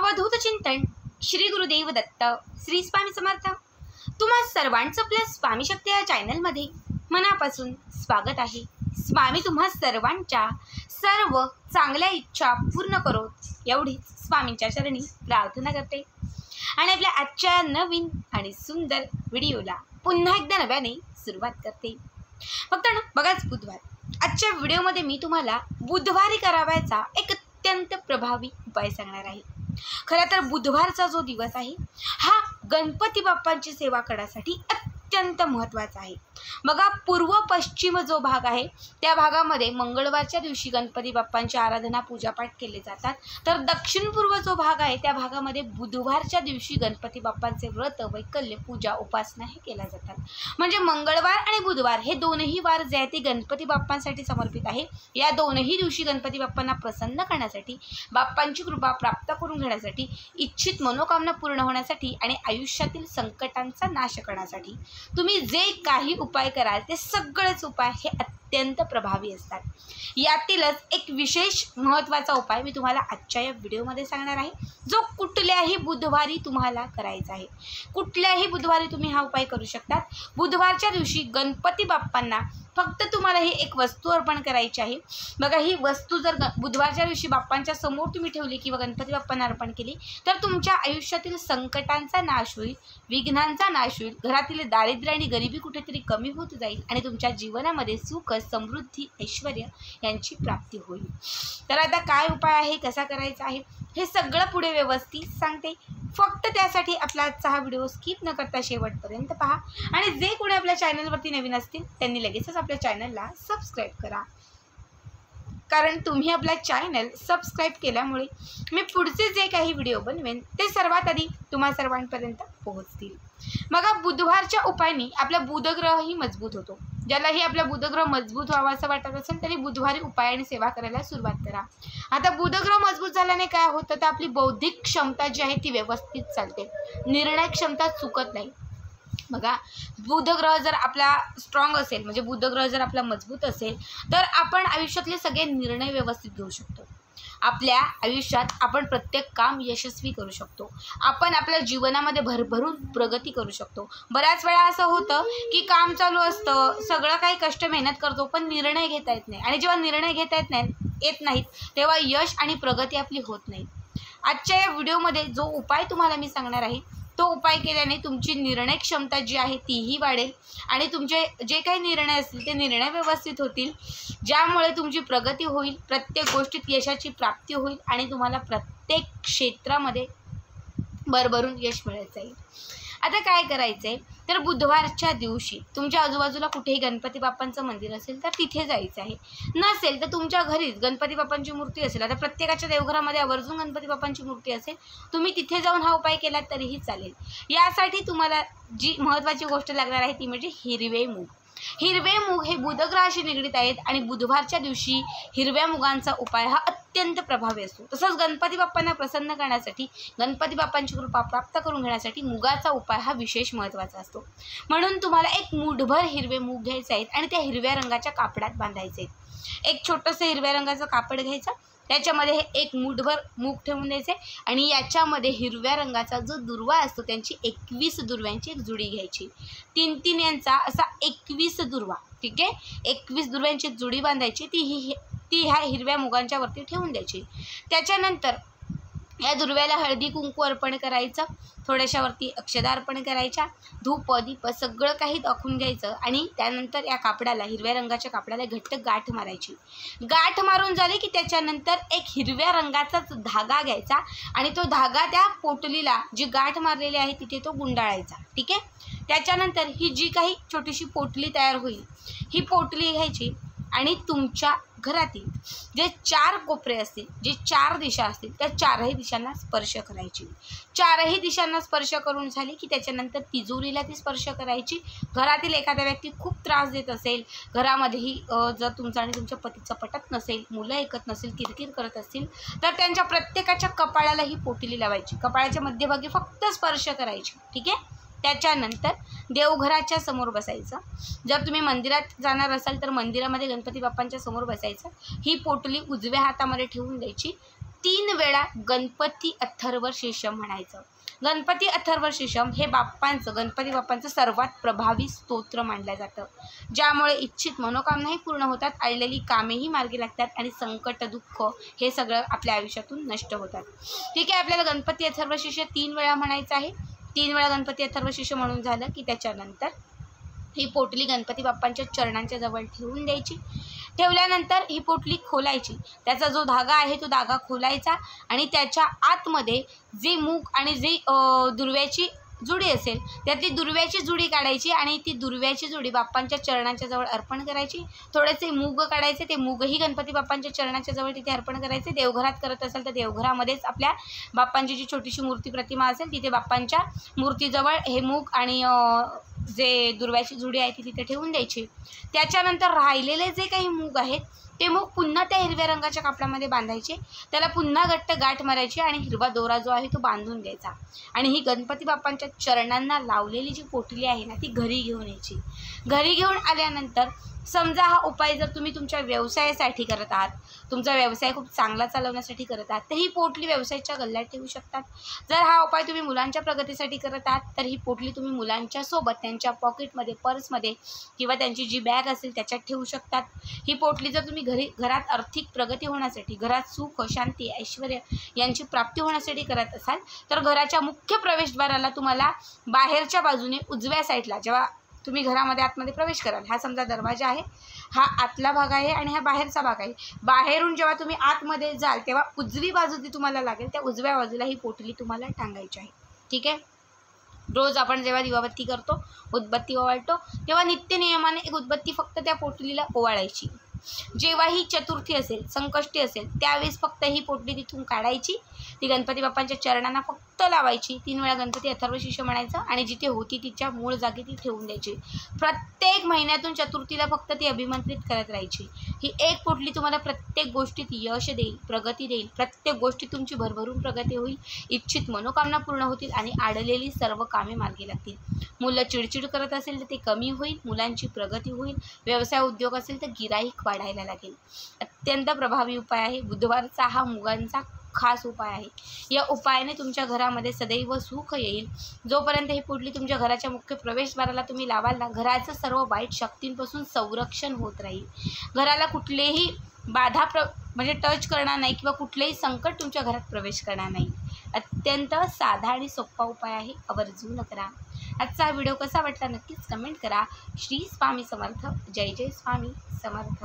अवधूत चिंतन श्री गुरुदेव दत्त श्री स्वामी समर्थ। तुम्हा सर्वांचं आपल्या स्वामी शक्ती या चॅनलमध्ये मनापासून स्वागत आहे। स्वामी तुम्हा सर्वांच्या सर्व चांगल्या इच्छा पूर्ण करो एवढीच स्वामींच्या चरणी प्रार्थना करते आणि आपल्या आजच्या नवीन आणि सुंदर व्हिडिओला पुन्हा एकदा नव्याने सुरुवात करते। फक्त बघाच बुधवार। आजच्या व्हिडिओमध्ये मी तुम्हाला बुधवारी करावायचा एक अत्यंत प्रभावी उपाय सांगणार आहे। खरं तर बुधवारचा जो दिवस आहे हा गणपती बाप्पांची सेवा करण्यासाठी अत्यंत महत्त्वाचा आहे। बघा, पूर्व पश्चिम जो भाग आहे त्या भागामध्ये मंगळवारच्या दिवशी गणपती बाप्पांची आराधना पूजापाठ केले जातात, तर दक्षिण पूर्व जो भाग आहे त्या भागामध्ये बुधवारच्या दिवशी गणपती बाप्पांचे व्रत वैकल्य पूजा उपासना हे केल्या जातात। म्हणजे मंगळवार आणि बुधवार हे दोनही वार जे आहे ते गणपती बाप्पांसाठी समर्पित आहे। या दोनही दिवशी गणपती बाप्पांना प्रसन्न करण्यासाठी, बाप्पांची कृपा प्राप्त करून घेण्यासाठी, इच्छित मनोकामना पूर्ण होण्यासाठी आणि आयुष्यातील संकटांचा नाश करण्यासाठी तुम्ही जे काही उपाय कराल ते सगळेच उपाय हे अत्यंत प्रभावी असतात। यातीलच एक विशेष महत्त्वाचा उपाय मी तुम्हाला आजच्या या व्हिडिओमध्ये सांगणार आहे, जो कुठल्याही बुधवारी तुम्हाला करायचा आहे। कुठल्याही बुधवारी तुम्ही हा उपाय करू शकता। बुधवारच्या दिवशी गणपती बाप्पांना फक्त तुम्हाला ही एक वस्तू अर्पण करायची आहे। बघा, ही वस्तू जर बुधवारच्या दिवशी बाप्पांच्या समोर तुम्ही ठेवली किंवा गणपती बाप्पांना अर्पण केली तर तुमच्या आयुष्यातील संकटांचा नाश होईल, विघ्नांचा नाश होईल, घरातील दारिद्र्य आणि गरिबी कुठेतरी कमी होत जाईल आणि तुमच्या जीवनामध्ये सुख, समृद्धी, ऐश्वर यांची प्राप्ती होईल। तर आता काय उपाय आहे, कसा करायचा आहे हे सगळं पुढे व्यवस्थित सांगते। फक्त त्यासाठी आपला आजचा हा व्हिडिओ स्किप न करता शेवटपर्यंत पहा आणि जे कोणी आपल्या चॅनलवरती नवीन असतील त्यांनी लगेचच आपल्या चॅनलला सबस्क्राईब करा, कारण तुम्ही आपला चॅनल सबस्क्राईब केल्यामुळे मी पुढचे जे काही व्हिडिओ बनवेन ते सर्वात आधी तुम्हा सर्वांपर्यंत पोहोचतील। बघा, बुधवारच्या उपायाने आपला बुधग्रहही मजबूत होतो। ज्यालाही आपला बुधग्रह मजबूत व्हावा असं वाटत असेल तरी बुधवारी उपाय आणि सेवा करायला सुरुवात करा। आता बुधग्रह मजबूत झाल्याने काय होतं तर आपली बौद्धिक क्षमता जी आहे ती व्यवस्थित चालते, निर्णय क्षमता चुकत नाही। बघा, बुधग्रह जर आपला स्ट्रॉंग असेल, म्हणजे बुधग्रह जर आपला मजबूत असेल तर आपण आयुष्यातले सगळे निर्णय व्यवस्थित घेऊ शकतो। आपल्या आयुष्यात आपण प्रत्येक काम यशस्वी करू शकतो। आपण आपल्या जीवनामध्ये भरभरून प्रगती करू शकतो। बऱ्याच वेळा असं होतं की काम चालू असतं, सगळं काही कष्ट मेहनत करतो पण निर्णय घेता येत नाही, आणि जेव्हा निर्णय घेता येत नाहीत तेव्हा यश आणि प्रगती आपली होत नाही। आजच्या या व्हिडिओमध्ये जो उपाय तुम्हाला मी सांगणार आहे तो उपाय केल्याने तुमची निर्णय क्षमता जी आहे तीही वाढेल आणि तुमचे जे काही निर्णय असतील ते निर्णय व्यवस्थित होतील, ज्यामुळे तुमची प्रगती होईल, प्रत्येक गोष्टीत यशाची प्राप्ती होईल आणि तुम्हाला प्रत्येक क्षेत्रामध्ये भरभरून यश मिळत जाईल। आता काय करायचं आहे तर बुधवारच्या दिवशी तुमच्या आजूबाजूला कुठेही गणपती बाप्पांचं मंदिर असेल तर तिथे जायचं आहे, नसेल तर तुमच्या घरीच गणपती बाप्पांची मूर्ती असेल, आता प्रत्येकाच्या देवघरामध्ये आवर्जून गणपती बाप्पांची मूर्ती असेल, तुम्ही तिथे जाऊन हा उपाय केला तरीही चालेल। यासाठी तुम्हाला जी महत्त्वाची गोष्ट लागणार आहे ती म्हणजे हिरवे मूग। हिरवे मूग हे बुधग्रहाशी निगडीत आहेत आणि बुधवारच्या दिवशी हिरव्या मुगांचा उपाय हा अत्यंत प्रभावी असतो। तसंच गणपती बाप्पांना प्रसन्न करण्यासाठी, गणपती बाप्पांची कृपा प्राप्त करून घेण्यासाठी मुगाचा उपाय हा विशेष महत्त्वाचा असतो। म्हणून तुम्हाला एक मूठभर हिरवे मूग घ्यायचे आहेत आणि त्या हिरव्या रंगाच्या कापडात बांधायचे आहेत। एक छोटंसं हिरव्या रंगाचं कापड घ्यायचं, त्याच्यामध्ये हे एक मूठभर मूग ठेवून द्यायचे आणि याच्यामध्ये हिरव्या रंगाचा जो दुर्वा असतो त्यांची 21 दुर्व्यांची एक जुडी घ्यायची। 3-3 यांचा असा 21 दुर्वा, ठीक आहे, 21 दुर्व्यांची एक जुडी बांधायची, ती ह्या हिरव्या मुगांच्या वरती ठेवून द्यायची। त्याच्यानंतर या दुर्व्याला हळदी कुंकू अर्पण करायचं, थोड्याशावरती अक्षदा अर्पण करायच्या, धूप दीप सगळं काही दाखवून घ्यायचं आणि त्यानंतर या कापडाला, हिरव्या रंगाच्या कापडाला घट्ट गाठ मारायची। गाठ मारून झाली की त्याच्यानंतर एक हिरव्या रंगाचाच धागा घ्यायचा आणि तो धागा त्या पोटलीला जी गाठ मारलेली आहे तिथे तो गुंडाळायचा, ठीक आहे। त्याच्यानंतर ही जी काही छोटीशी पोटली तयार होईल ही पोटली घ्यायची आणि तुमच्या घरातील जे 4 कोपरे असतील, जे 4 दिशा असतील त्या 4ही दिशांना स्पर्श करायची। 4ही दिशांना स्पर्श करून झाली की त्याच्यानंतर तिजोरीला ती स्पर्श करायची। घरातील एखादा व्यक्ती खूप त्रास देत असेल, घरामध्येही जर तुमचं आणि तुमच्या पतीचं पटत नसेल, मुलं ऐकत नसेल, किरकिर करत असतील तर त्यांच्या प्रत्येकाच्या कपाळाला ही पोटली लावायची, कपाळाच्या मध्यभागी फक्त स्पर्श करायची, ठीक आहे। त्याच्यानंतर देवघराच्या समोर बसायचं। जर तुम्ही मंदिरात जाणार असाल तर मंदिरामध्ये गणपती बाप्पांच्या समोर बसायचं। ही पोटली उजव्या हातामध्ये ठेवून द्यायची, 3 वेळा गणपती अथर्वशीर्षम म्हणायचं. गणपती अथर्वशीर्षम हे गणपती बाप्पांचं सर्वात प्रभावी स्तोत्र मानलं जातं, ज्यामुळे इच्छित मनोकामनाही पूर्ण होतात, आलेली कामेही मार्गी लागतात आणि संकट दुःख हे सगळं आपल्या आयुष्यातून नष्ट होतात. ठीक आहे, आपल्याला गणपती अथर्वशीर्ष 3 वेळा म्हणायचं आहे. 3 वेळा गणपती अथर्वशीर्ष म्हणून झालं की त्याच्यानंतर ही पोटली गणपती बाप्पांच्या चरणांच्या जवळ ठेवून द्यायची. ठेवल्यानंतर ही पोटली खोलायची. त्याचा जो धागा आहे तो धागा खोलायचा आणि त्याच्या आतमध्ये जे मूग आणि जे दुर्व्याची जुडी असेल त्यातली दुर्व्याची जुडी काढायची आणि ती दुर्व्याची जुडी बाप्पांच्या चरणांच्या जवळ अर्पण करायची. थोडेसे मूग काढायचे, ते मूगही गणपती बाप्पांच्या चरणाच्या जवळ तिथे अर्पण करायचे. देवघरात करत असेल तर देवघरामध्येच आपल्या बाप्पांची जी छोटीशी मूर्ती प्रतिमा असेल तिथे बाप्पांच्या मूर्तीजवळ हे मूग आणि जे दुर्व्याची जुडी आहे ती तिथे ठेवून द्यायची. त्याच्यानंतर राहिलेले जे काही मूग आहेत ते मूग पुन्हा त्या हिरव्या रंगाच्या कापडामध्ये बांधायचे. त्याला पुन्हा घट्ट गाठ मारायची आणि हिरवा दोरा जो आहे तो बांधून द्यायचा. आणि ही गणपती बाप्पांच्या चरणांना लावलेली जी पोटली आहे ना ती घरी घेऊन यायची. घरी घेऊन आल्यानंतर समजा हा उपाय जर तुम्ही तुमच्या व्यवसायासाठी करत आहात, तुमचा व्यवसाय खूप चांगला चालवण्यासाठी करत आहात, तर ही पोटली व्यवसायाच्या गल्ल्यात ठेवू शकतात. जर हा उपाय तुम्ही मुलांच्या प्रगतीसाठी करत आहात तर ही पोटली तुम्ही मुलांच्या सोबत त्यांच्या पॉकेटमध्ये, पर्समध्ये किंवा त्यांची जी बॅग असेल त्याच्यात ठेवू शकतात. ही पोटली जर तुम्ही घरात आर्थिक प्रगती होण्यासाठी, घरात सुख, शांती, ऐश्वर्य यांची प्राप्ती होण्यासाठी करत असाल तर घराच्या मुख्य प्रवेशद्वाराला तुम्हाला बाहेरच्या बाजूने उजव्या साईडला जेव्हा तुम्ही घरामध्ये आतमध्ये प्रवेश कराल, हा समजा दरवाजा आहे, हा आतला भाग आहे आणि हा बाहेरचा भाग आहे. बाहेरून जेव्हा तुम्ही आतमध्ये जाल तेव्हा उजवी बाजू जी तुम्हाला लागेल त्या उजव्या बाजूला ही पोटली तुम्हाला टांगायची आहे. ठीक आहे. रोज आपण जेव्हा दिवाबत्ती करतो, उदबत्ती ओवाळतो, तेव्हा नित्यनियमाने एक उदबत्ती फक्त त्या पोटलीला ओवाळायची. जेव्हा ही चतुर्थी असेल, संकष्टी असेल, त्यावेळेस फक्त ही पोटली तिथून काढायची, ती गणपती बाप्पांच्या चरणांना फक्त लावायची. 3 वेळा गणपती अथर्वशीर्ष म्हणायचं आणि जिथे होती तिच्या मूळ जागी ती ठेवून द्यायची. प्रत्येक महिन्यातून चतुर्थीला फक्त ती अभिमंत्रित करत राहायची. ही एक पोटली तुम्हाला प्रत्येक गोष्टीत यश देईल, प्रगती देईल. प्रत्येक गोष्टीत तुमची भरभरून प्रगती होईल, इच्छित मनोकामना पूर्ण होतील आणि आडलेली सर्व कामे मार्गी लागतील. मुलं चिडचिड करत असेल तर ते कमी होईल, मुलांची प्रगती होईल. व्यवसाय उद्योग असेल तर गिराईक वाढायला लागेल. अत्यंत प्रभावी उपाय आहे. बुधवारचा हा मुगांचा खास उपाय आहे. या उपायाने तुमच्या घरामध्ये सदैव सुख येईल. जोपर्यंत ही पोटली तुमच्या घराच्या मुख्य प्रवेशद्वाराला तुम्ही लावाल ना, घराचं सर्व वाईट शक्तींपासून संरक्षण होत राहील. घराला कुठलेही बाधा म्हणजे टच करणार नाही किंवा कुठलेही संकट तुमच्या घरात प्रवेश करणार नाही. अत्यंत साधा आणि सोपा उपाय आहे, आवर्जून करा. आजचा व्हिडिओ कसा वाटला नक्कीच कमेंट करा. श्री स्वामी समर्थ. जय जय स्वामी समर्थ.